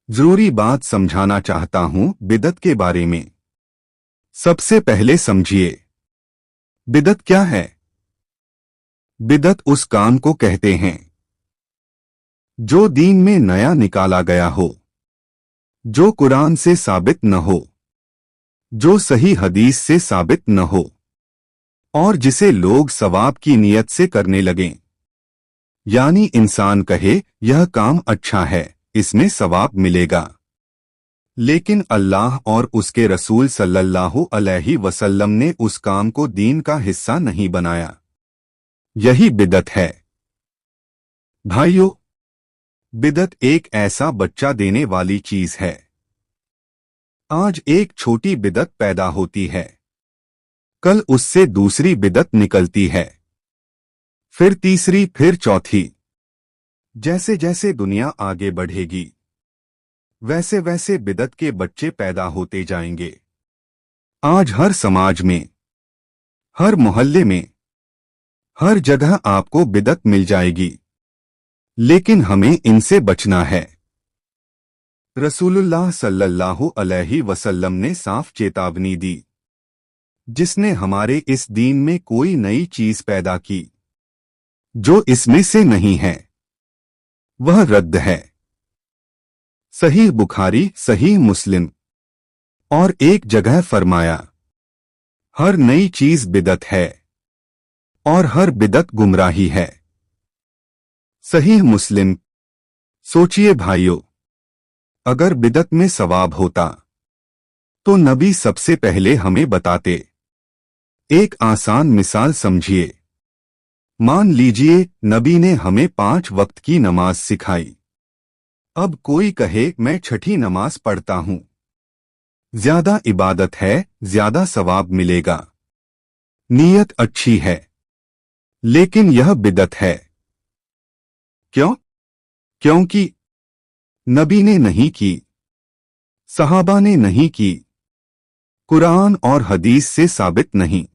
जरूरी बात समझाना चाहता हूं बिदअत के बारे में। सबसे पहले समझिए, बिदअत क्या है। बिदअत उस काम को कहते हैं जो दीन में नया निकाला गया हो, जो कुरान से साबित न हो, जो सही हदीस से साबित न हो, और जिसे लोग सवाब की नियत से करने लगें। यानी इंसान कहे यह काम अच्छा है, इसमें सवाब मिलेगा, लेकिन अल्लाह और उसके रसूल सल्लल्लाहु अलैहि वसल्लम ने उस काम को दीन का हिस्सा नहीं बनाया। यही बिदअत है। भाइयों, बिदअत एक ऐसा बच्चा देने वाली चीज है। आज एक छोटी बिदअत पैदा होती है, कल उससे दूसरी बिदअत निकलती है, फिर तीसरी, फिर चौथी। जैसे जैसे दुनिया आगे बढ़ेगी वैसे वैसे बिदअत के बच्चे पैदा होते जाएंगे। आज हर समाज में, हर मोहल्ले में, हर जगह आपको बिदअत मिल जाएगी, लेकिन हमें इनसे बचना है। रसूलुल्लाह सल्लल्लाहु अलैहि वसल्लम ने साफ चेतावनी दी, जिसने हमारे इस दीन में कोई नई चीज पैदा की जो इसमें से नहीं है, वह रद्द है। सही बुखारी, सही मुस्लिम। और एक जगह फरमाया, हर नई चीज बिदअत है और हर बिदअत गुमराही है। सही मुस्लिम। सोचिए भाइयों, अगर बिदअत में सवाब होता तो नबी सबसे पहले हमें बताते। एक आसान मिसाल समझिए। मान लीजिए नबी ने हमें 5 वक्त की नमाज सिखाई। अब कोई कहे मैं छठी नमाज पढ़ता हूं, ज्यादा इबादत है, ज्यादा सवाब मिलेगा, नीयत अच्छी है, लेकिन यह बिदअत है। क्यों? क्योंकि नबी ने नहीं की, सहाबा ने नहीं की, कुरान और हदीस से साबित नहीं।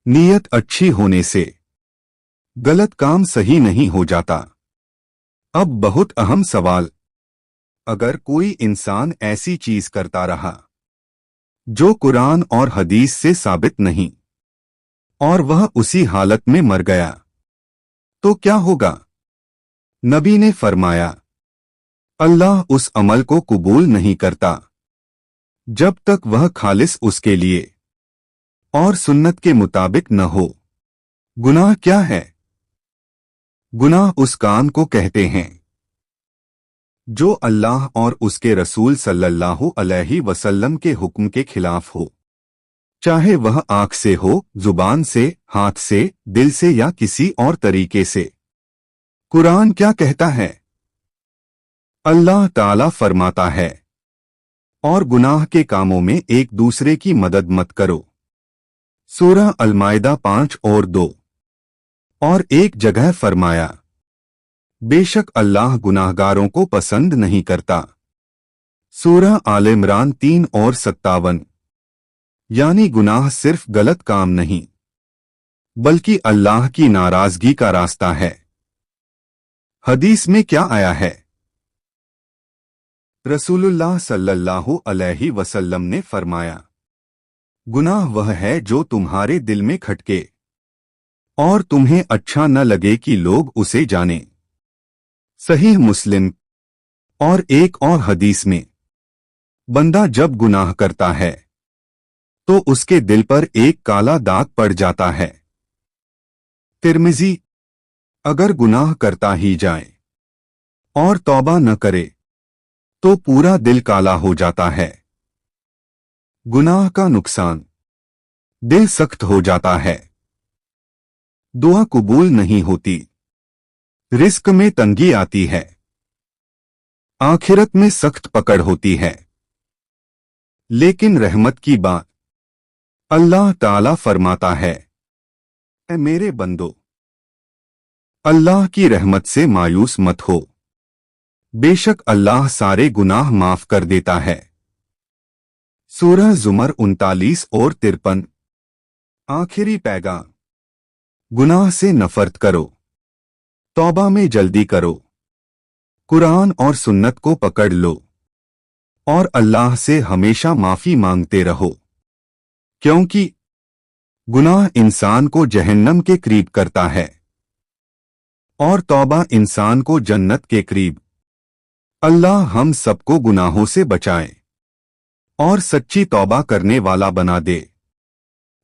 नीयत अच्छी होने से गलत काम सही नहीं हो जाता। अब बहुत अहम सवाल, अगर कोई इंसान ऐसी चीज करता रहा जो कुरान और हदीस से साबित नहीं, और वह उसी हालत में मर गया, तो क्या होगा? नबी ने फरमाया, अल्लाह उस अमल को कबूल नहीं करता जब तक वह खालिस उसके लिए और सुन्नत के मुताबिक न हो। गुनाह क्या है? गुनाह उस काम को कहते हैं जो अल्लाह और उसके रसूल सल्लल्लाहु अलैहि वसल्लम के हुक्म के खिलाफ हो, चाहे वह आंख से हो, जुबान से, हाथ से, दिल से या किसी और तरीके से। कुरान क्या कहता है? अल्लाह ताला फरमाता है, और गुनाह के कामों में एक दूसरे की मदद मत करो। सूरह अल-माइदा 5 और 2। और एक जगह फरमाया, बेशक अल्लाह गुनाहगारों को पसंद नहीं करता। सूरह आल इमरान 3 और 57। यानी गुनाह सिर्फ गलत काम नहीं, बल्कि अल्लाह की नाराजगी का रास्ता है। हदीस में क्या आया है? रसूलुल्लाह सल्लल्लाहु अलैहि वसल्लम ने फरमाया, गुनाह वह है जो तुम्हारे दिल में खटके और तुम्हें अच्छा न लगे कि लोग उसे जाने। सही मुस्लिम। और एक और हदीस में, बंदा जब गुनाह करता है तो उसके दिल पर एक काला दाग पड़ जाता है। तिर्मिज़ी। अगर गुनाह करता ही जाए और तौबा न करे तो पूरा दिल काला हो जाता है। गुनाह का नुकसान, दिल सख्त हो जाता है, दुआ कबूल नहीं होती, रिस्क में तंगी आती है, आखिरत में सख्त पकड़ होती है। लेकिन रहमत की बात, अल्लाह ताला फरमाता है, ऐ मेरे बंदो, अल्लाह की रहमत से मायूस मत हो, बेशक अल्लाह सारे गुनाह माफ कर देता है। सूरह जुमर 39 और 53। आखिरी पैगाम, गुनाह से नफरत करो, तौबा में जल्दी करो, कुरान और सुन्नत को पकड़ लो और अल्लाह से हमेशा माफी मांगते रहो, क्योंकि गुनाह इंसान को जहन्नम के करीब करता है और तौबा इंसान को जन्नत के करीब। अल्लाह हम सबको गुनाहों से बचाए और सच्ची तौबा करने वाला बना दे।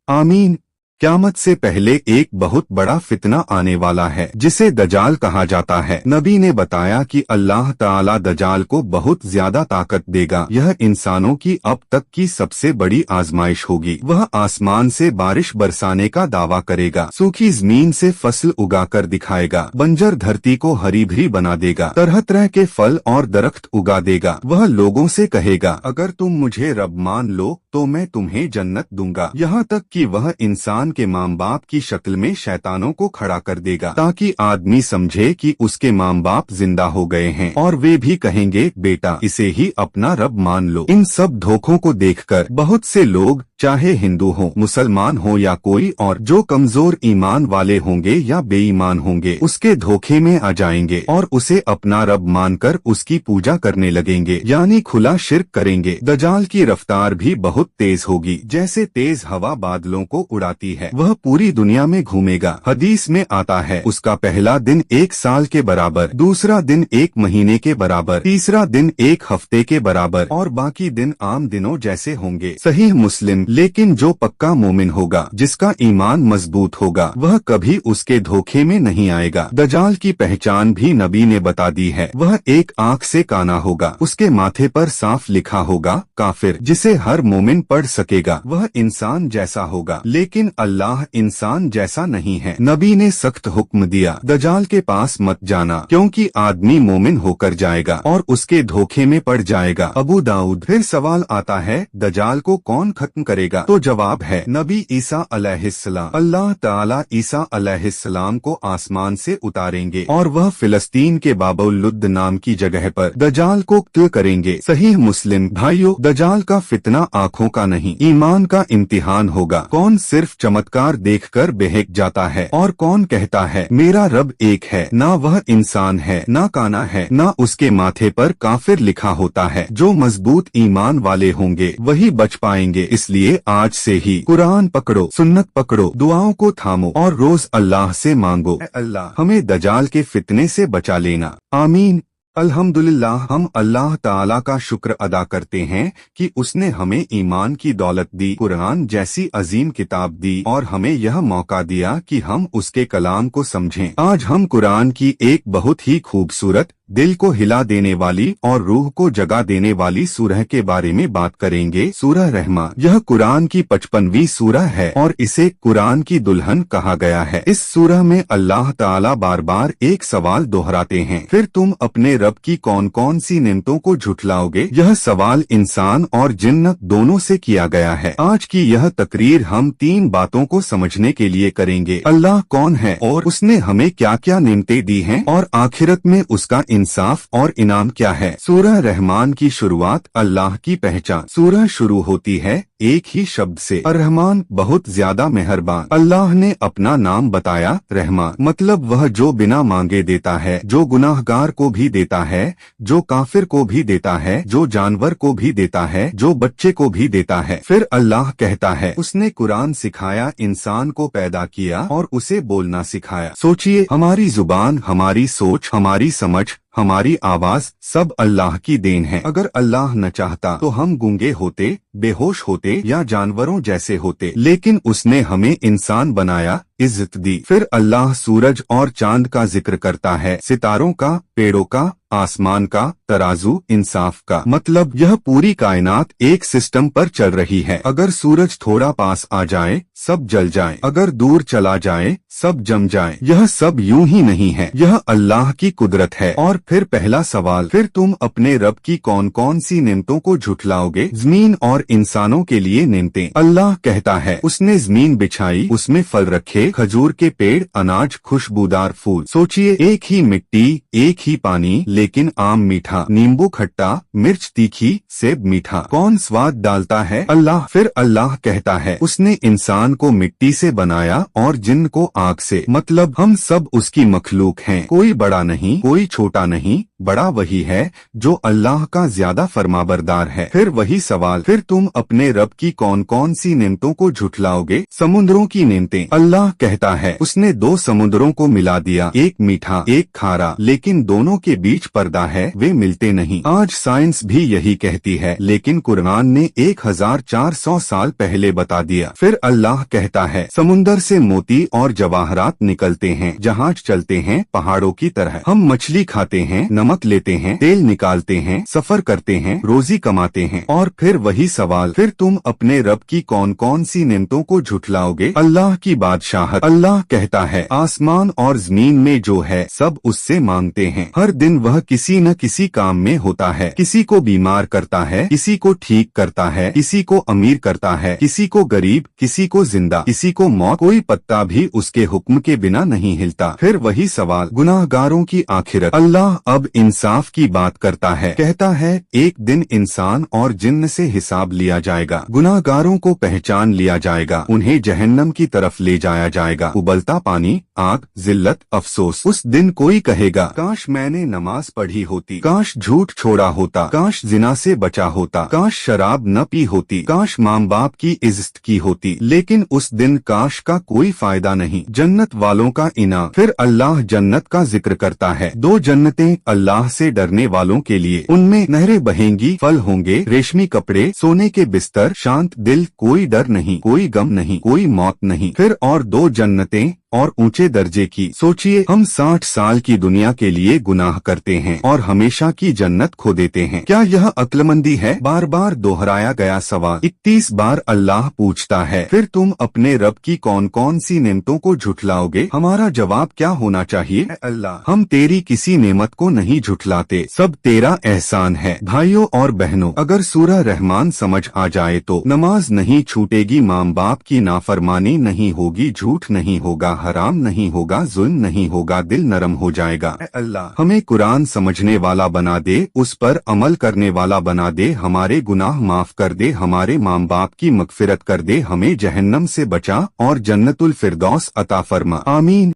आमीन। क़यामत से पहले एक बहुत बड़ा फितना आने वाला है जिसे दजाल कहा जाता है। नबी ने बताया कि अल्लाह ताला दजाल को बहुत ज्यादा ताकत देगा। यह इंसानों की अब तक की सबसे बड़ी आजमाइश होगी। वह आसमान से बारिश बरसाने का दावा करेगा, सूखी जमीन से फसल उगा कर दिखाएगा, बंजर धरती को हरी भरी बना देगा, तरह तरह के फल और दरख्त उगा देगा। वह लोगों से कहेगा, अगर तुम मुझे रब मान लो तो मैं तुम्हें जन्नत दूंगा। यहाँ तक कि वह इंसान के माँ बाप की शक्ल में शैतानों को खड़ा कर देगा ताकि आदमी समझे कि उसके माँ बाप जिंदा हो गए हैं, और वे भी कहेंगे, बेटा इसे ही अपना रब मान लो। इन सब धोखों को देखकर बहुत से लोग, चाहे हिंदू हो, मुसलमान हो या कोई और, जो कमजोर ईमान वाले होंगे या बेईमान होंगे, उसके धोखे में आ जाएंगे और उसे अपना रब मानकर उसकी पूजा करने लगेंगे, यानी खुला शिर्क करेंगे। दजाल की रफ्तार भी बहुत तेज होगी, जैसे तेज हवा बादलों को उड़ाती है। वह पूरी दुनिया में घूमेगा। हदीस में आता है, उसका पहला दिन 1 साल के बराबर, दूसरा दिन 1 महीने के बराबर, तीसरा दिन 1 हफ्ते के बराबर और बाकी दिन आम दिनों जैसे होंगे। सही मुस्लिम। लेकिन जो पक्का मोमिन होगा, जिसका ईमान मजबूत होगा, वह कभी उसके धोखे में नहीं आएगा। दजाल की पहचान भी नबी ने बता दी है। वह एक आंख से काना होगा, उसके माथे पर साफ लिखा होगा काफिर, जिसे हर मोमिन पढ़ सकेगा। वह इंसान जैसा होगा, लेकिन अल्लाह इंसान जैसा नहीं है। नबी ने सख्त हुक्म दिया, दजाल के पास मत जाना, क्योंकि आदमी मोमिन होकर जाएगा और उसके धोखे में पड़ जाएगा। अबू दाऊद। फिर सवाल आता है, दजाल को कौन खत्म करेगा? तो जवाब है, नबी ईसा अलैहिस्सलाम। अल्लाह ताला ईसा अलैहिस्सलाम को आसमान से उतारेंगे और वह फिलिस्तीन के बाबुल लुद्द नाम की जगह पर दजाल को कत्ल करेंगे। सही मुस्लिम। भाइयों, दजाल का फितना आँखों का नहीं, ईमान का इम्तिहान होगा। कौन सिर्फ चमत्कार देखकर बहक जाता है और कौन कहता है मेरा रब एक है। ना वह इंसान है, ना काना है, ना उसके माथे पर काफिर लिखा होता है। जो मजबूत ईमान वाले होंगे वही बच पाएंगे। इसलिए आज से ही कुरान पकड़ो, सुन्नत पकड़ो, दुआओं को थामो और रोज अल्लाह से मांगो, अल्लाह हमें दजाल के फितने से बचा लेना। आमीन। अल्हम्दुलिल्लाह। हम अल्लाह ताला का शुक्र अदा करते हैं कि उसने हमें ईमान की दौलत दी, कुरान जैसी अजीम किताब दी और हमें यह मौका दिया कि हम उसके कलाम को समझें। आज हम कुरान की एक बहुत ही खूबसूरत, दिल को हिला देने वाली और रूह को जगा देने वाली सूरह के बारे में बात करेंगे। सूरह रहमान। यह कुरान की 55वीं सूरह है और इसे कुरान की दुल्हन कहा गया है। इस सूरह में अल्लाह ताला बार बार एक सवाल दोहराते हैं, फिर तुम अपने रब की कौन कौन सी नेमतों को झुठलाओगे? यह सवाल इंसान और जिन्नत दोनों से किया गया है। आज की यह तकरीर हम 3 बातों को समझने के लिए करेंगे। अल्लाह कौन है और उसने हमें क्या क्या नेमतें दी हैं, और आखिरत में उसका इंसाफ और इनाम क्या है। सूरह रहमान की शुरुआत अल्लाह की पहचान। सूरह शुरू होती है एक ही शब्द से, अर्रहमान, बहुत ज्यादा मेहरबान। अल्लाह ने अपना नाम बताया रहमान, मतलब वह जो बिना मांगे देता है, जो गुनाहगार को भी देता है, जो काफिर को भी देता है, जो जानवर को भी देता है, जो बच्चे को भी देता है। फिर अल्लाह कहता है, उसने कुरान सिखाया, इंसान को पैदा किया और उसे बोलना सिखाया। सोचिए, हमारी जुबान, हमारी सोच, हमारी समझ, हमारी आवाज सब अल्लाह की देन है। अगर अल्लाह न चाहता तो हम गूंगे होते, बेहोश होते या जानवरों जैसे होते, लेकिन उसने हमें इंसान बनाया, इज्जत दी। फिर अल्लाह सूरज और चांद का जिक्र करता है, सितारों का, पेड़ों का, आसमान का, तराजू, इंसाफ का। मतलब यह पूरी कायनात एक सिस्टम पर चल रही है। अगर सूरज थोड़ा पास आ जाए सब जल जाए, अगर दूर चला जाए सब जम जाए। यह सब यूं ही नहीं है, यह अल्लाह की कुदरत है। और फिर पहला सवाल, फिर तुम अपने रब की कौन कौन सी नेमतों को झुठलाओगे? जमीन और इंसानों के लिए नेमतें। अल्लाह कहता है, उसने जमीन बिछाई, उसमें फल रखे, खजूर के पेड़, अनाज, खुशबूदार फूल। सोचिए, एक ही मिट्टी, एक ही पानी, लेकिन आम मीठा, नींबू खट्टा, मिर्च तीखी, सेब मीठा, कौन स्वाद डालता है? अल्लाह। फिर अल्लाह कहता है, उसने इंसान को मिट्टी से बनाया और जिन्न को आग से, मतलब हम सब उसकी मखलूक हैं। कोई बड़ा नहीं, कोई छोटा नहीं, बड़ा वही है जो अल्लाह का ज्यादा फरमाबरदार है। फिर वही सवाल, फिर तुम अपने रब की कौन कौन सी नेमतों को झुठलाओगे? समुद्रों की नेमतें। अल्लाह कहता है, उसने दो समुद्रों को मिला दिया, एक मीठा एक खारा, लेकिन दोनों के बीच पर्दा है, वे मिलते नहीं। आज साइंस भी यही कहती है, लेकिन कुरान ने 1400 साल पहले बता दिया। फिर अल्लाह कहता है, समुंदर से मोती और जवाहरात निकलते हैं, जहाज चलते हैं पहाड़ों की तरह। हम मछली खाते हैं, नमक लेते हैं, तेल निकालते हैं, सफर करते हैं, रोजी कमाते हैं। और फिर वही सवाल, फिर तुम अपने रब की कौन कौन सी नेमतों को झुठलाओगे? अल्लाह की बादशाहत। अल्लाह कहता है, आसमान और जमीन में जो है सब उससे मांगते हैं। हर दिन वह किसी न किसी काम में होता है, किसी को बीमार करता है, किसी को ठीक करता है, किसी को अमीर करता है, किसी को गरीब, किसी को जिंदा, किसी को मौत। कोई पत्ता भी उसके हुक्म के बिना नहीं हिलता। फिर वही सवाल, गुनाहगारों की आखिरत। अल्लाह अब इंसाफ की बात करता है, कहता है, एक दिन इंसान और जिन्न से हिसाब लिया जाएगा। गुनाहगारों को पहचान लिया जाएगा, उन्हें जहन्नम की तरफ ले जाया जाएगा। उबलता पानी, आग, जिल्लत, अफसोस। उस दिन कोई कहेगा, काश मैंने नमाज पढ़ी होती, काश झूठ छोड़ा होता, काश जिना से बचा होता, काश शराब न पी होती, काश माँ बाप की इज्जत की होती। लेकिन उस दिन काश का कोई फायदा नहीं। जन्नत वालों का इनाम। फिर अल्लाह जन्नत का जिक्र करता है, दो जन्नतें अल्लाह से डरने वालों के लिए, उनमें नहरें बहेंगी, फल होंगे, रेशमी कपड़े, सोने के बिस्तर, शांत दिल, कोई डर नहीं, कोई गम नहीं, कोई मौत नहीं। फिर और दो जन्नतें और ऊंचे दर्जे की। सोचिए, हम 60 साल की दुनिया के लिए गुनाह करते हैं और हमेशा की जन्नत खो देते हैं। क्या यह अक्लमंदी है? बार बार दोहराया गया सवाल 31 बार अल्लाह पूछता है, फिर तुम अपने रब की कौन कौन सी नेमतों को झुठलाओगे? हमारा जवाब क्या होना चाहिए? अल्लाह, हम तेरी किसी नेमत को नहीं झुठलाते, सब तेरा एहसान है। भाइयों और बहनों, अगर सूरह रहमान समझ आ जाए तो नमाज नहीं छूटेगी, माँ बाप की नाफरमानी नहीं होगी, झूठ नहीं होगा, हराम नहीं होगा, जुल्म नहीं होगा, दिल नरम हो जाएगा। अल्लाह हमें कुरान समझने वाला बना दे, उस पर अमल करने वाला बना दे, हमारे गुनाह माफ कर दे, हमारे माँ बाप की मगफिरत कर दे, हमें जहन्नम से बचा और जन्नतुल फिरदौस अता फरमा। आमीन।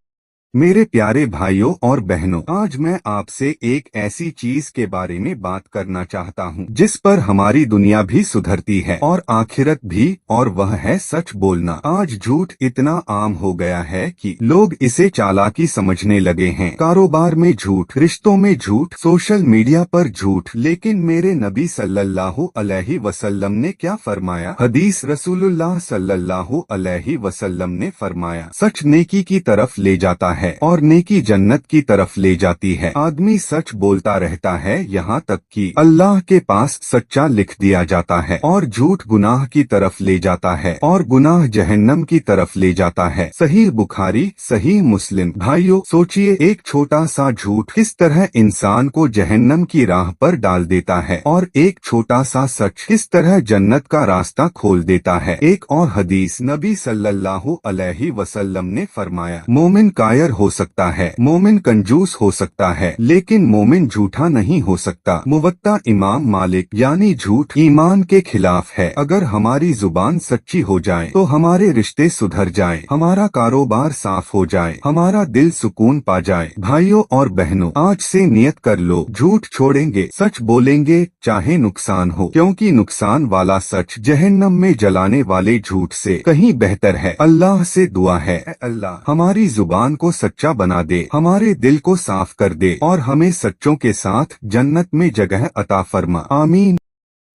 मेरे प्यारे भाइयों और बहनों, आज मैं आपसे एक ऐसी चीज के बारे में बात करना चाहता हूँ जिस पर हमारी दुनिया भी सुधरती है और आखिरत भी, और वह है सच बोलना। आज झूठ इतना आम हो गया है कि लोग इसे चालाकी समझने लगे हैं। कारोबार में झूठ, रिश्तों में झूठ, सोशल मीडिया पर झूठ। लेकिन मेरे नबी सल्लल्लाहु अलैहि वसल्लम ने क्या फरमाया? हदीस रसूलुल्लाह सल्लल्लाहु अलैहि वसल्लम ने फरमाया, सच नेकी की तरफ ले जाता है और नेकी जन्नत की तरफ ले जाती है। आदमी सच बोलता रहता है यहाँ तक कि अल्लाह के पास सच्चा लिख दिया जाता है, और झूठ गुनाह की तरफ ले जाता है और गुनाह जहन्नम की तरफ ले जाता है। सही बुखारी, सही मुस्लिम। भाइयों सोचिए, एक छोटा सा झूठ किस तरह इंसान को जहन्नम की राह पर डाल देता है और एक छोटा सा सच किस तरह जन्नत का रास्ता खोल देता है। एक और हदीस, नबी सल्लल्लाहु अलैहि वसल्लम ने फरमाया, मोमिन कायर हो सकता है, मोमिन कंजूस हो सकता है, लेकिन मोमिन झूठा नहीं हो सकता। मुवत्ता इमाम मालिक। यानी झूठ ईमान के खिलाफ है। अगर हमारी जुबान सच्ची हो जाए तो हमारे रिश्ते सुधर जाए, हमारा कारोबार साफ हो जाए, हमारा दिल सुकून पा जाए। भाइयों और बहनों, आज से नियत कर लो, झूठ छोड़ेंगे, सच बोलेंगे, चाहे नुकसान हो, क्योंकि नुकसान वाला सच जहन्नम में जलाने वाले झूठ से कहीं बेहतर है। अल्लाह से दुआ है, अल्लाह हमारी जुबान को सच्चा बना दे, हमारे दिल को साफ कर दे और हमें सच्चों के साथ जन्नत में जगह अता फरमा। आमीन।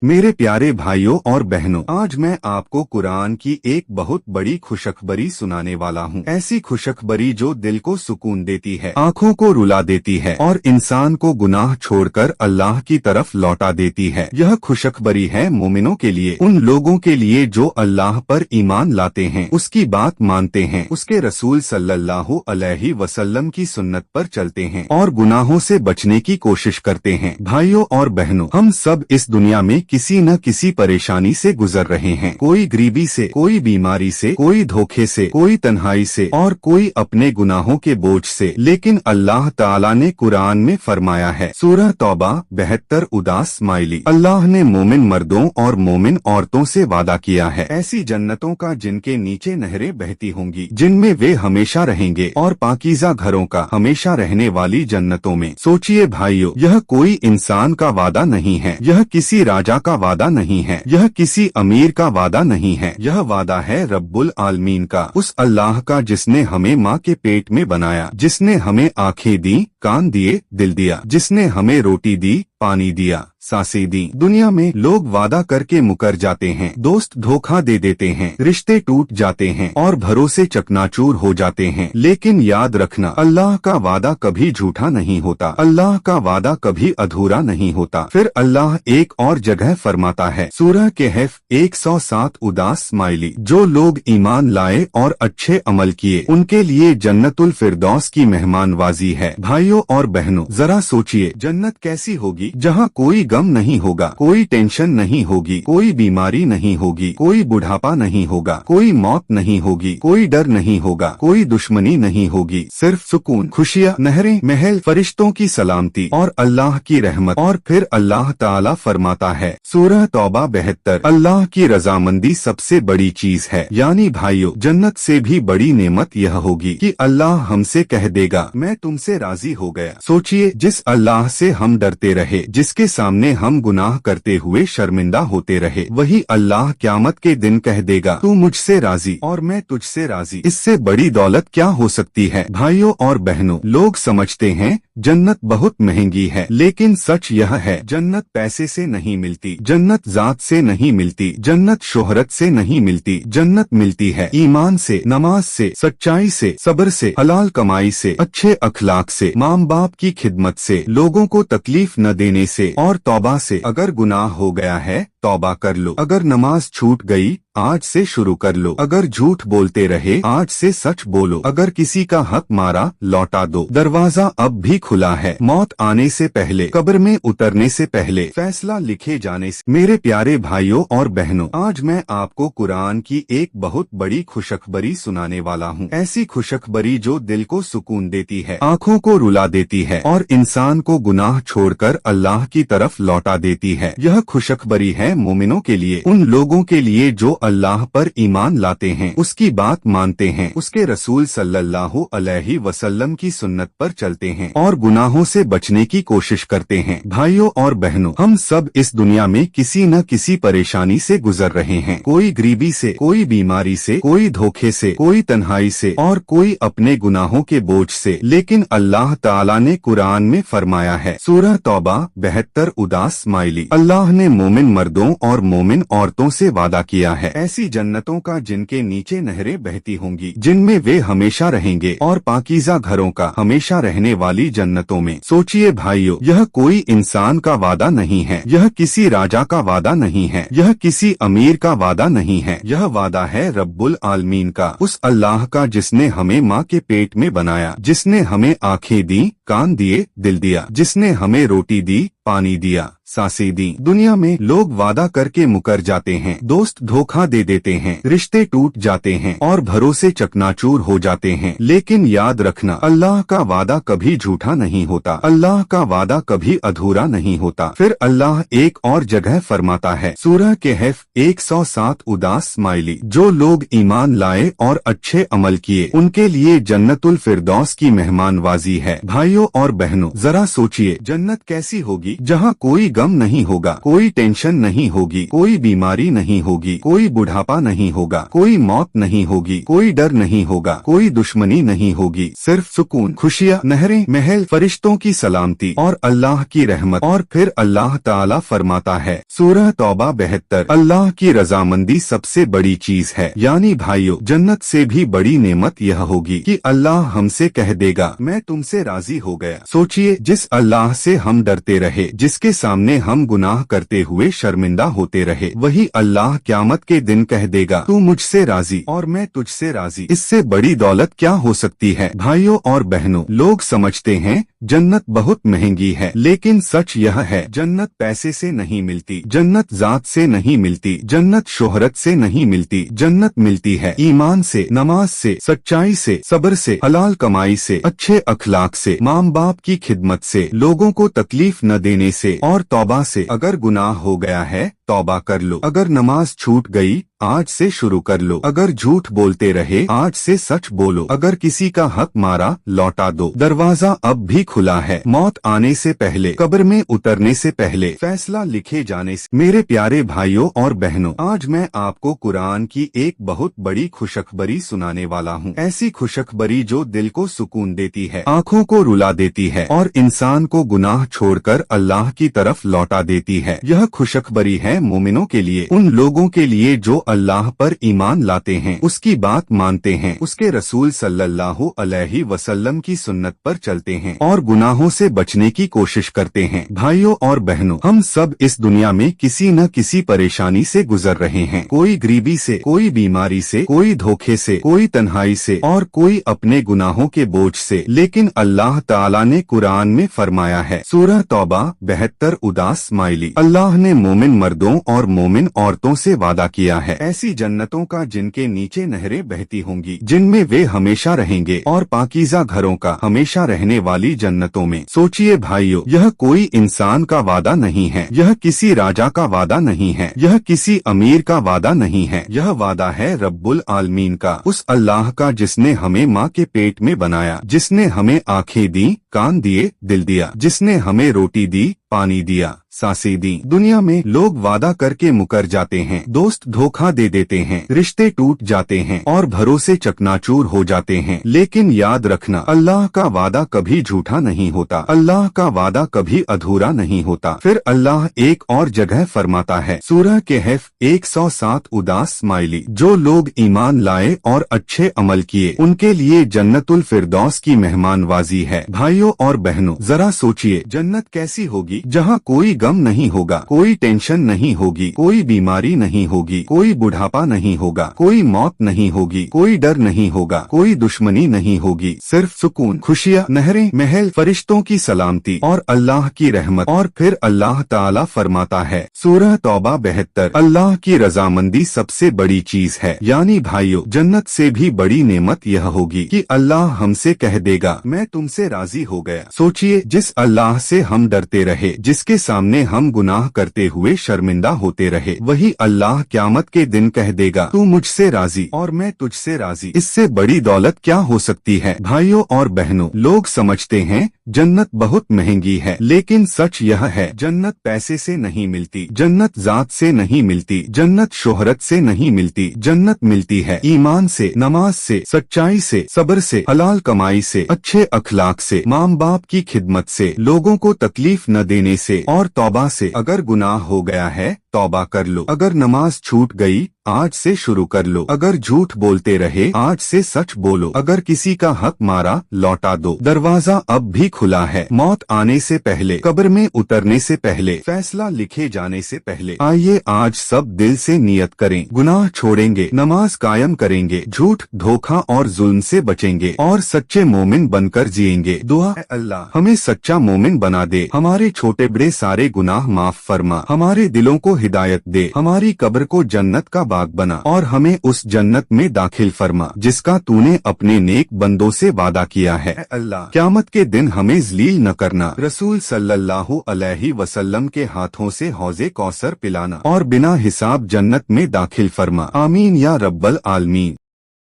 मेरे प्यारे भाइयों और बहनों, आज मैं आपको कुरान की एक बहुत बड़ी खुशखबरी सुनाने वाला हूँ। ऐसी खुशखबरी जो दिल को सुकून देती है, आँखों को रुला देती है और इंसान को गुनाह छोड़कर अल्लाह की तरफ लौटा देती है। यह खुशखबरी है मोमिनों के लिए, उन लोगों के लिए जो अल्लाह पर ईमान लाते हैं, उसकी बात मानते हैं, उसके रसूल सल्लल्लाहु अलैहि वसल्लम की सुन्नत पर चलते हैं और गुनाहों से बचने की कोशिश करते हैं। भाइयों और बहनों, हम सब इस दुनिया में किसी न किसी परेशानी से गुजर रहे हैं, कोई गरीबी से, कोई बीमारी से, कोई धोखे से, कोई तन्हाई से और कोई अपने गुनाहों के बोझ से। लेकिन अल्लाह ताला ने कुरान में फरमाया है, सूरह तौबा 72 उदास स्माइली, अल्लाह ने मोमिन मर्दों और मोमिन औरतों से वादा किया है ऐसी जन्नतों का जिनके नीचे नहरें बहती होंगी, जिनमें वे हमेशा रहेंगे, और पाकीज़ा घरों का, हमेशा रहने वाली जन्नतों में। सोचिए भाइयों, यह कोई इंसान का वादा नहीं है, यह किसी राजा का वादा नहीं है, यह किसी अमीर का वादा नहीं है, यह वादा है रब्बुल आलमीन का, उस अल्लाह का जिसने हमें माँ के पेट में बनाया, जिसने हमें आंखें दी, कान दिए, दिल दिया, जिसने हमें रोटी दी, पानी दिया, सांसें दी। दुनिया में लोग वादा करके मुकर जाते हैं, दोस्त धोखा दे देते हैं, रिश्ते टूट जाते हैं और भरोसे चकनाचूर हो जाते हैं। लेकिन याद रखना, अल्लाह का वादा कभी झूठा नहीं होता, अल्लाह का वादा कभी अधूरा नहीं होता। फिर अल्लाह एक और जगह फरमाता है, सूरह कहफ 107 उदास स्माइली, जो लोग ईमान लाए और अच्छे अमल किए उनके लिए जन्नतुल फिरदौस की मेहमानवाजी है। भाइयों और बहनों, जरा सोचिए, जन्नत कैसी होगी जहाँ कोई गम नहीं होगा, कोई टेंशन नहीं होगी, कोई बीमारी नहीं होगी, कोई बुढ़ापा नहीं होगा, कोई मौत नहीं होगी, कोई डर नहीं होगा, कोई दुश्मनी नहीं होगी, सिर्फ सुकून, खुशियाँ, नहरें, महल, फरिश्तों की सलामती और अल्लाह की रहमत। और फिर अल्लाह ताला फरमाता है, सूरह तौबा 72, अल्लाह की रजामंदी सबसे बड़ी चीज है। यानी भाइयों, जन्नत से भी बड़ी नेमत यह होगी कि अल्लाह हमसे कह देगा, मैं तुमसे राजी हो गया। सोचिए, जिस अल्लाह से हम डरते रहे, जिसके सामने हम गुनाह करते हुए शर्मिंदा होते रहे, वही अल्लाह क़यामत के दिन कह देगा, तू मुझसे राजी और मैं तुझसे राजी। इससे बड़ी दौलत क्या हो सकती है? भाइयों और बहनों, लोग समझते हैं जन्नत बहुत महंगी है, लेकिन सच यह है, जन्नत पैसे से नहीं मिलती, जन्नत जात से नहीं मिलती, जन्नत शोहरत से नहीं मिलती, जन्नत मिलती है ईमान से, नमाज से, सच्चाई से, सब्र से, हलाल कमाई से, अच्छे अखलाक से, माँ बाप की खिदमत से, लोगों को तकलीफ न देने से और तौबा से। अगर गुनाह हो गया है तौबा कर लो, अगर नमाज छूट गई आज से शुरू कर लो, अगर झूठ बोलते रहे आज से सच बोलो, अगर किसी का हक मारा लौटा दो। दरवाजा अब भी खुला है, मौत आने से पहले, कब्र में उतरने से पहले, फैसला लिखे जाने से। मेरे प्यारे भाइयों और बहनों, आज मैं आपको कुरान की एक बहुत बड़ी खुशखबरी सुनाने वाला हूँ। ऐसी खुशखबरी जो दिल को सुकून देती है, आँखों को रुला देती है और इंसान को गुनाह छोड़कर अल्लाह की तरफ लौटा देती है। यह खुशखबरी है मोमिनों के लिए, उन लोगों के लिए जो अल्लाह पर ईमान लाते हैं, उसकी बात मानते हैं, उसके रसूल सल्लल्लाहु अलैहि वसल्लम की सुन्नत पर चलते हैं और गुनाहों से बचने की कोशिश करते हैं। भाइयों और बहनों, हम सब इस दुनिया में किसी न किसी परेशानी से गुजर रहे हैं, कोई गरीबी से, कोई बीमारी से, कोई धोखे से, कोई तन्हाई से और कोई अपने गुनाहों के बोझ से। लेकिन अल्लाह ताला ने कुरान में फरमाया है, सूरह तौबा 72 उदास स्माइली, अल्लाह ने मोमिन मर्दों और मोमिन औरतों से वादा किया है ऐसी जन्नतों का जिनके नीचे नहरें बहती होंगी, जिनमें वे हमेशा रहेंगे, और पाकीज़ा घरों का, हमेशा रहने वाली जन्नतों में। सोचिए भाइयों, यह कोई इंसान का वादा नहीं है, यह किसी राजा का वादा नहीं है, यह किसी अमीर का वादा नहीं है, यह वादा है रब्बुल आलमीन का, उस अल्लाह का जिसने हमें माँ के पेट में बनाया, जिसने हमें आंखें दी, कान दिए, दिल दिया, जिसने हमें रोटी दी, पानी दिया, सांसें दी। दुनिया में लोग वादा करके मुकर जाते हैं, दोस्त धोखा दे देते हैं, रिश्ते टूट जाते हैं और भरोसे चकनाचूर हो जाते हैं। लेकिन याद रखना, अल्लाह का वादा कभी झूठा नहीं होता, अल्लाह का वादा कभी अधूरा नहीं होता। फिर अल्लाह एक और जगह फरमाता है, सूरह कहफ 107 उदास स्माइली, जो लोग ईमान लाए और अच्छे अमल किए उनके लिए जन्नतुल फिरदौस की मेहमानवाजी है। भाइयों और बहनों, जरा सोचिए, जन्नत कैसी होगी जहाँ कोई गम नहीं होगा, कोई टेंशन नहीं होगी, कोई बीमारी नहीं होगी, कोई बुढ़ापा नहीं होगा, कोई मौत नहीं होगी, कोई डर नहीं होगा, कोई दुश्मनी नहीं होगी, सिर्फ सुकून, खुशियाँ, नहरें, महल, फरिश्तों की सलामती और अल्लाह की रहमत। और फिर अल्लाह ताला फरमाता है, सूरह तौबा 72, अल्लाह की रजामंदी सबसे बड़ी चीज है। यानी भाइयों, जन्नत से भी बड़ी नेमत यह होगी कि अल्लाह हमसे कह देगा, मैं तुमसे राजी हो गया। सोचिए, जिस अल्लाह से हम डरते रहे, जिसके सामने हम गुनाह करते हुए शर्मिंदा होते रहे, वही अल्लाह क़यामत के दिन कह देगा, तू मुझसे राजी और मैं तुझसे राजी। इससे बड़ी दौलत क्या हो सकती है? भाइयों और बहनों, लोग समझते हैं जन्नत बहुत महंगी है, लेकिन सच यह है, जन्नत पैसे से नहीं मिलती, जन्नत जात से नहीं मिलती, जन्नत शोहरत से नहीं मिलती, जन्नत मिलती है ईमान से, नमाज से, सच्चाई से, सब्र से, हलाल कमाई से, अच्छे अखलाक से, माँ बाप की खिदमत से, लोगों को तकलीफ न देने से और तौबा से। अगर गुनाह हो गया है तौबा कर लो, अगर नमाज छूट गई आज से शुरू कर लो, अगर झूठ बोलते रहे आज से सच बोलो, अगर किसी का हक मारा लौटा दो। दरवाजा अब भी खुला है, मौत आने से पहले, कब्र में उतरने से पहले, फैसला लिखे जाने से। मेरे प्यारे भाइयों और बहनों, आज मैं आपको कुरान की एक बहुत बड़ी खुशखबरी सुनाने वाला हूँ। ऐसी खुशखबरी जो दिल को सुकून देती है, आँखों को रुला देती है और इंसान को गुनाह छोड़कर अल्लाह की तरफ लौटा देती है। यह खुशखबरी है मोमिनों के लिए, उन लोगों के लिए जो अल्लाह पर ईमान लाते हैं, उसकी बात मानते हैं, उसके रसूल सल्लल्लाहु अलैहि वसल्लम की सुन्नत पर चलते हैं और गुनाहों से बचने की कोशिश करते हैं। भाइयों और बहनों, हम सब इस दुनिया में किसी न किसी परेशानी से गुजर रहे हैं। कोई गरीबी से, कोई बीमारी से, कोई धोखे से, कोई तन्हाई से और कोई अपने गुनाहों के बोझ से। लेकिन अल्लाह ताला ने कुरान में फरमाया है, सूरह तौबा 72 उदास स्माइली, अल्लाह ने मोमिन मर्दों और मोमिन औरतों से वादा किया है ऐसी जन्नतों का जिनके नीचे नहरें बहती होंगी, जिनमें वे हमेशा रहेंगे, और पाकीज़ा घरों का, हमेशा रहने वाली जन्नतों में। सोचिए भाइयों, यह कोई इंसान का वादा नहीं है, यह किसी राजा का वादा नहीं है, यह किसी अमीर का वादा नहीं है, यह वादा है रब्बुल आलमीन का, उस अल्लाह का जिसने हमें माँ के पेट में बनाया, जिसने हमें आँखें दी, कान दिए, दिल दिया, जिसने हमें रोटी दी, पानी दिया, सांसें दी। दुनिया में लोग वादा करके मुकर जाते हैं, दोस्त धोखा दे देते हैं, रिश्ते टूट जाते हैं और भरोसे चकनाचूर हो जाते हैं। लेकिन याद रखना, अल्लाह का वादा कभी झूठा नहीं होता, अल्लाह का वादा कभी अधूरा नहीं होता। फिर अल्लाह एक और जगह फरमाता है, सूरह कहफ 107 उदास स्माइली, जो लोग ईमान लाए और अच्छे अमल किए, उनके लिए जन्नतुल फिरदौस की मेहमानवाजी है। भाइयों और बहनों, जरा सोचिए, जन्नत कैसी होगी जहाँ कोई गम नहीं होगा, कोई टेंशन नहीं होगी, कोई बीमारी नहीं होगी, कोई बुढ़ापा नहीं होगा, कोई मौत नहीं होगी, कोई डर नहीं होगा, कोई दुश्मनी नहीं होगी, सिर्फ सुकून, खुशियाँ, नहरें, महल, फरिश्तों की सलामती और अल्लाह की रहमत। और फिर अल्लाह ताला फरमाता है, सूरह तौबा 72, अल्लाह की रजामंदी सबसे बड़ी चीज है। यानी भाइयों, जन्नत से भी बड़ी नेमत यह होगी कि अल्लाह हमसे कह देगा, मैं तुमसे राजी हो गया। सोचिए, जिस अल्लाह से हम डरते रहे, जिसके सामने हम गुनाह करते हुए शर्मिंदा होते रहे, वही अल्लाह क़यामत के दिन कह देगा, तू मुझसे राजी और मैं तुझसे राजी। इससे बड़ी दौलत क्या हो सकती है? भाइयों और बहनों, लोग समझते हैं जन्नत बहुत महंगी है, लेकिन सच यह है, जन्नत पैसे से नहीं मिलती, जन्नत जात से नहीं मिलती, जन्नत शोहरत से नहीं मिलती, जन्नत मिलती है ईमान से, नमाज से, सच्चाई से, सब्र से, हलाल कमाई से, अच्छे अखलाक से, माँ बाप की खिदमत से, लोगों को तकलीफ न देने से और तौबा से। अगर गुनाह हो गया है तौबा कर लो, अगर नमाज छूट गई आज से शुरू कर लो, अगर झूठ बोलते रहे आज से सच बोलो, अगर किसी का हक मारा लौटा दो। दरवाजा अब भी खुला है, मौत आने से पहले, कब्र में उतरने से पहले, फैसला लिखे जाने से पहले। आइए आज सब दिल से नियत करें, गुनाह छोड़ेंगे, नमाज कायम करेंगे, झूठ, धोखा और जुल्म से बचेंगे और सच्चे मोमिन बनकर जिएंगे। दुआ, अल्लाह हमें सच्चा मोमिन बना दे, हमारे छोटे बड़े सारे गुनाह माफ फरमा, हमारे दिलों को हिदायत दे, हमारी कब्र को जन्नत का बाग बना और हमें उस जन्नत में दाखिल फरमा जिसका तूने अपने नेक बंदों से वादा किया है। अल्लाह क़यामत के दिन हमें ज़लील न करना, रसूल सल्लल्लाहु अलैहि वसल्लम के हाथों से हौज़े कौसर पिलाना और बिना हिसाब जन्नत में दाखिल फरमा। आमीन या रब्बल आलमीन।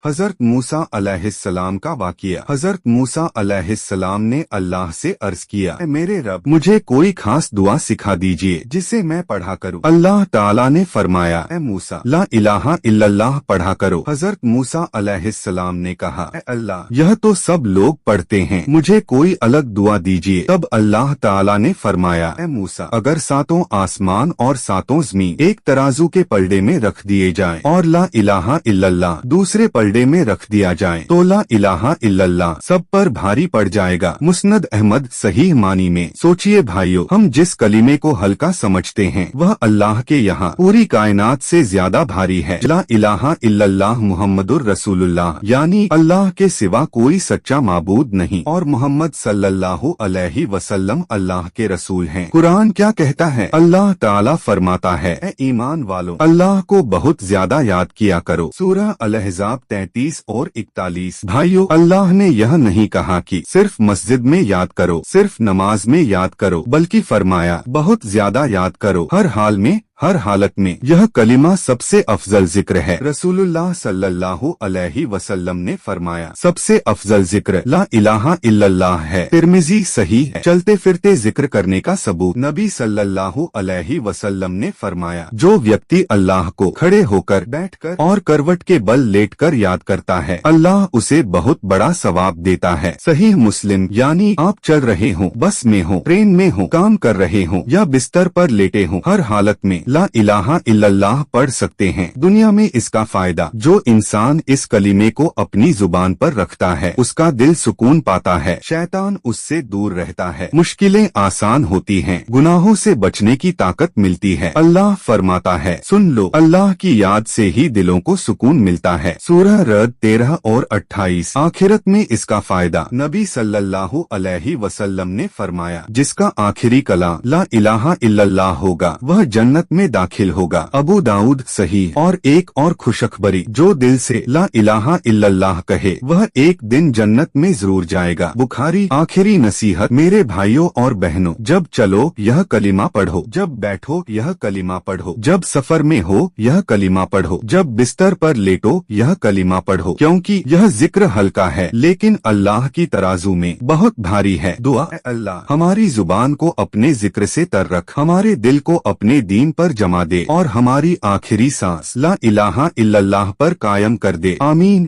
हजरत मूसा अलैहिस्सलाम का वाक़िया। हजरत मूसा अलैहिस्सलाम ने अल्लाह से अर्ज किया, मेरे रब, मुझे कोई खास दुआ सिखा दीजिए जिसे मैं पढ़ा करूं। अल्लाह ताला ने फरमाया, ए मूसा, ला इलाहा इल्लल्लाह पढ़ा करो। हजरत मूसा अलैहिस्सलाम ने कहा, ए अल्लाह, यह तो सब लोग पढ़ते हैं, मुझे कोई अलग दुआ दीजिए। तब अल्लाह ताला ने फरमाया, ए मूसा, अगर सातों आसमान और सातों ज़मीन एक तराजू के पलड़े में रख दिए जाएं और ला इलाहा इल्लल्लाह दूसरे पलड़े सीढ़े में रख दिया जाए तो ला इलाहा इल्लल्लाह सब पर भारी पड़ जाएगा। मुस्नद अहमद सही मानी में। सोचिए भाइयों, हम जिस कलीमे को हल्का समझते हैं वह अल्लाह के यहाँ पूरी कायनात से ज्यादा भारी है। ला इलाहा इल्लल्लाह मुहम्मदुर रसूलुल्लाह, यानी अल्लाह के सिवा कोई सच्चा माबूद नहीं और मोहम्मद सल्लल्लाहु अलैहि वसल्लम अल्लाह के रसूल हैं। कुरान क्या कहता है? अल्लाह ताला फरमाता है, ए ईमान वालों, अल्लाह को बहुत ज्यादा याद किया करो। सूरह अल-अहज़ाब 33 और 41। भाइयों, अल्लाह ने यह नहीं कहा कि सिर्फ मस्जिद में याद करो, सिर्फ नमाज में याद करो, बल्कि फरमाया बहुत ज्यादा याद करो, हर हाल में, हर हालत में। यह कलिमा सबसे अफजल जिक्र है। रसूलुल्लाह सल्लल्लाहु अलैहि वसल्लम ने फरमाया सबसे अफजल जिक्र ला इलाहा इल्लल्लाह है। तिर्मिज़ी सही है। चलते फिरते जिक्र करने का सबूत। नबी सल्लल्लाहु अलैहि वसल्लम ने फरमाया जो व्यक्ति अल्लाह को खड़े होकर, बैठकर और करवट के बल लेटकर याद करता है, अल्लाह उसे बहुत बड़ा सवाब देता है। सही मुस्लिम, यानी आप चल रहे हो, बस में हो, ट्रेन में हो, काम कर रहे हो या बिस्तर पर लेटे हो, हर हालत में ला इलाहा इल्लल्लाह पढ़ सकते हैं। दुनिया में इसका फायदा, जो इंसान इस कलीमे को अपनी जुबान पर रखता है उसका दिल सुकून पाता है, शैतान उससे दूर रहता है, मुश्किलें आसान होती हैं, गुनाहों से बचने की ताकत मिलती है। अल्लाह फरमाता है, सुन लो, अल्लाह की याद से ही दिलों को सुकून मिलता है। सूरह रद 13 और 28। आखिरत में इसका फायदा, नबी सल्लल्लाहु अलैहि वसल्लम ने फरमाया जिसका आखिरी कलाम ला इलाहा इल्लल्लाह होगा वह जन्नत में दाखिल होगा। अबू दाऊद सही। और एक और खुशखबरी, जो दिल से ला इलाहा इल्लल्लाह कहे वह एक दिन जन्नत में जरूर जाएगा। बुखारी। आखिरी नसीहत, मेरे भाइयों और बहनों, जब चलो यह कलिमा पढ़ो, जब बैठो यह कलिमा पढ़ो, जब सफर में हो यह कलिमा पढ़ो, जब बिस्तर पर लेटो यह कलिमा पढ़ो, क्योंकि यह जिक्र हल्का है लेकिन अल्लाह की तराजू में बहुत भारी है। दुआ, अल्लाह हमारी जुबान को अपने जिक्र से तर रख, हमारे दिल को अपने दीन पर जमा दे और हमारी आखिरी सांस ला इलाहा इल्लल्लाह पर कायम कर दे। आमीन।